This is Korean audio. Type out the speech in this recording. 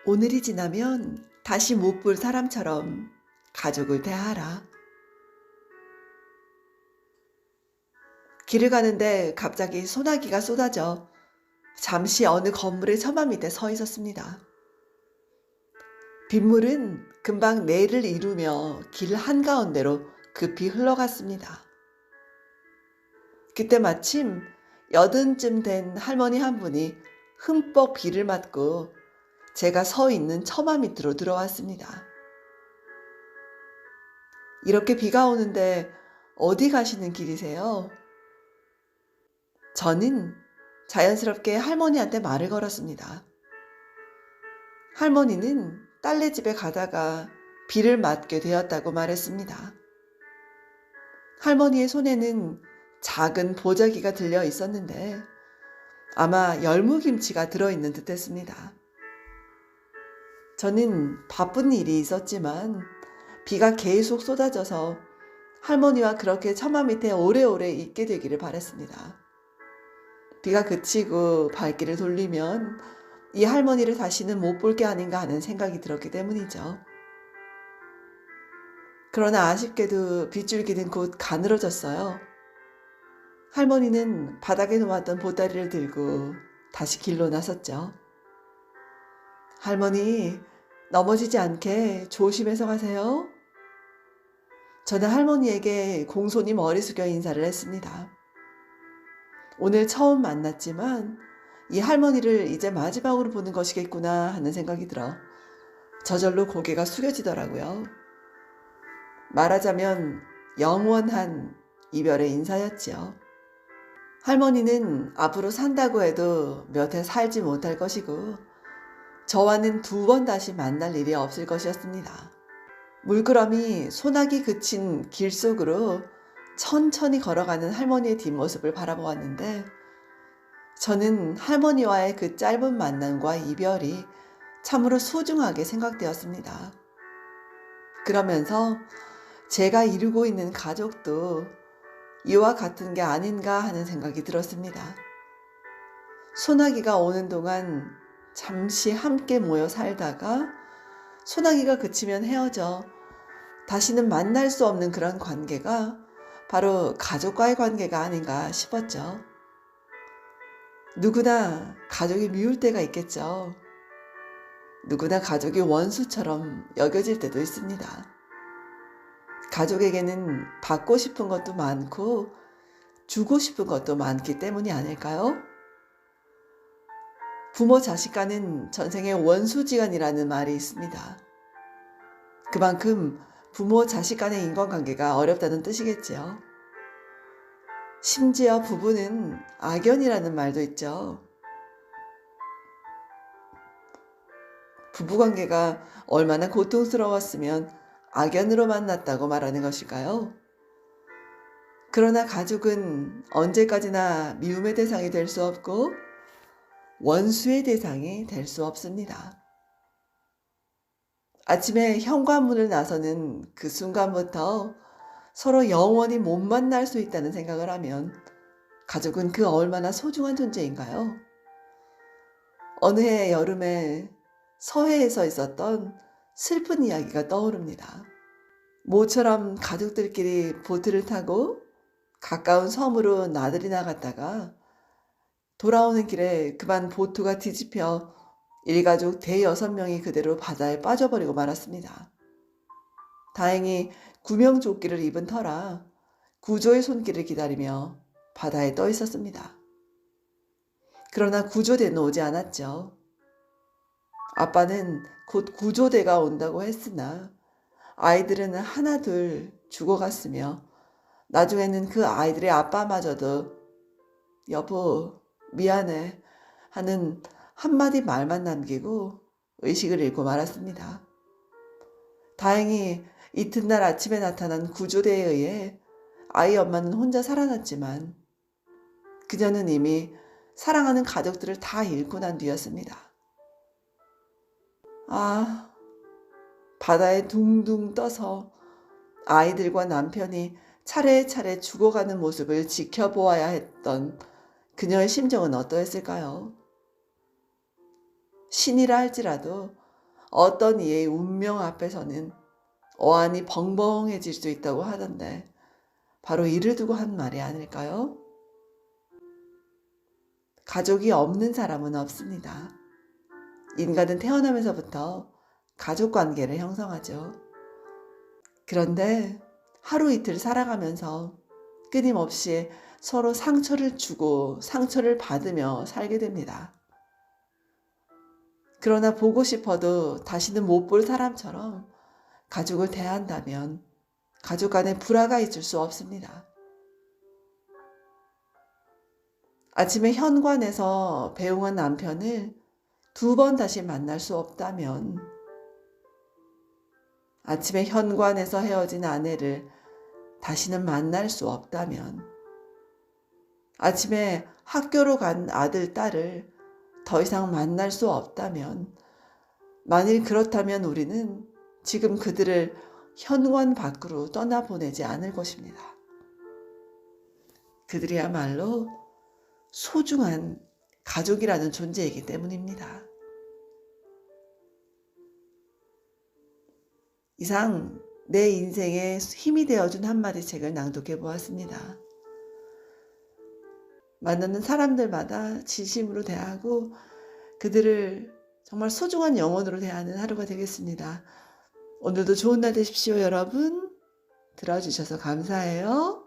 오늘이 지나면 다시 못 볼 사람처럼 가족을 대하라. 길을 가는데 갑자기 소나기가 쏟아져 잠시 어느 건물의 처마 밑에 서 있었습니다. 빗물은 금방 내를 이루며 길 한가운데로 급히 흘러갔습니다. 그때 마침 80쯤 된 할머니 한 분이 흠뻑 비를 맞고 제가 서 있는 처마 밑으로 들어왔습니다. 이렇게 비가 오는데 어디 가시는 길이세요? 저는 자연스럽게 할머니한테 말을 걸었습니다. 할머니는 딸네 집에 가다가 비를 맞게 되었다고 말했습니다. 할머니의 손에는 작은 보자기가 들려 있었는데 아마 열무김치가 들어있는 듯 했습니다. 저는 바쁜 일이 있었지만 비가 계속 쏟아져서 할머니와 그렇게 처마 밑에 오래오래 있게 되기를 바랬습니다. 비가 그치고 발길을 돌리면 이 할머니를 다시는 못 볼 게 아닌가 하는 생각이 들었기 때문이죠. 그러나 아쉽게도 빗줄기는 곧 가늘어졌어요. 할머니는 바닥에 놓았던 보따리를 들고 다시 길로 나섰죠. 할머니, 넘어지지 않게 조심해서 가세요. 저는 할머니에게 공손히 머리 숙여 인사를 했습니다. 오늘 처음 만났지만 이 할머니를 이제 마지막으로 보는 것이겠구나 하는 생각이 들어 저절로 고개가 숙여지더라고요. 말하자면 영원한 이별의 인사였지요. 할머니는 앞으로 산다고 해도 몇 해 살지 못할 것이고 저와는 2번 다시 만날 일이 없을 것이었습니다. 물끄러미 소나기 그친 길 속으로 천천히 걸어가는 할머니의 뒷모습을 바라보았는데 저는 할머니와의 그 짧은 만남과 이별이 참으로 소중하게 생각되었습니다. 그러면서 제가 이루고 있는 가족도 이와 같은 게 아닌가 하는 생각이 들었습니다. 소나기가 오는 동안 잠시 함께 모여 살다가 소나기가 그치면 헤어져 다시는 만날 수 없는 그런 관계가 바로 가족과의 관계가 아닌가 싶었죠. 누구나 가족이 미울 때가 있겠죠. 누구나 가족이 원수처럼 여겨질 때도 있습니다. 가족에게는 받고 싶은 것도 많고 주고 싶은 것도 많기 때문이 아닐까요? 부모 자식 간은 전생의 원수지간이라는 말이 있습니다. 그만큼 부모 자식 간의 인간관계가 어렵다는 뜻이겠지요. 심지어 부부는 악연이라는 말도 있죠. 부부관계가 얼마나 고통스러웠으면 악연으로 만났다고 말하는 것일까요? 그러나 가족은 언제까지나 미움의 대상이 될 수 없고 원수의 대상이 될 수 없습니다. 아침에 현관문을 나서는 그 순간부터 서로 영원히 못 만날 수 있다는 생각을 하면 가족은 그 얼마나 소중한 존재인가요? 어느 해 여름에 서해에서 있었던 슬픈 이야기가 떠오릅니다. 모처럼 가족들끼리 보트를 타고 가까운 섬으로 나들이 나갔다가 돌아오는 길에 그만 보트가 뒤집혀 일가족 대6명이 그대로 바다에 빠져버리고 말았습니다. 다행히 구명조끼를 입은 터라 구조의 손길을 기다리며 바다에 떠 있었습니다. 그러나 구조대는 오지 않았죠. 아빠는 곧 구조대가 온다고 했으나 아이들은 하나둘 죽어갔으며 나중에는 그 아이들의 아빠마저도 여보 미안해 하는 한마디 말만 남기고 의식을 잃고 말았습니다. 다행히 이튿날 아침에 나타난 구조대에 의해 아이 엄마는 혼자 살아났지만 그녀는 이미 사랑하는 가족들을 다 잃고 난 뒤였습니다. 바다에 둥둥 떠서 아이들과 남편이 차례차례 죽어가는 모습을 지켜보아야 했던 그녀의 심정은 어떠했을까요? 신이라 할지라도 어떤 이의 운명 앞에서는 어안이 벙벙해질 수 있다고 하던데 바로 이를 두고 한 말이 아닐까요? 가족이 없는 사람은 없습니다. 인간은 태어나면서부터 가족 관계를 형성하죠. 그런데 하루 이틀 살아가면서 끊임없이 서로 상처를 주고 상처를 받으며 살게 됩니다. 그러나 보고 싶어도 다시는 못 볼 사람처럼 가족을 대한다면 가족 간에 불화가 있을 수 없습니다. 아침에 현관에서 배웅한 남편을 2번 다시 만날 수 없다면, 아침에 현관에서 헤어진 아내를 다시는 만날 수 없다면, 아침에 학교로 간 아들, 딸을 더 이상 만날 수 없다면, 만일 그렇다면 우리는 지금 그들을 현관 밖으로 떠나보내지 않을 것입니다. 그들이야말로 소중한 가족이라는 존재이기 때문입니다. 이상 내 인생에 힘이 되어준 한마디 책을 낭독해 보았습니다. 만나는 사람들마다 진심으로 대하고 그들을 정말 소중한 영혼으로 대하는 하루가 되겠습니다. 오늘도 좋은 날 되십시오, 여러분. 들어주셔서 감사해요.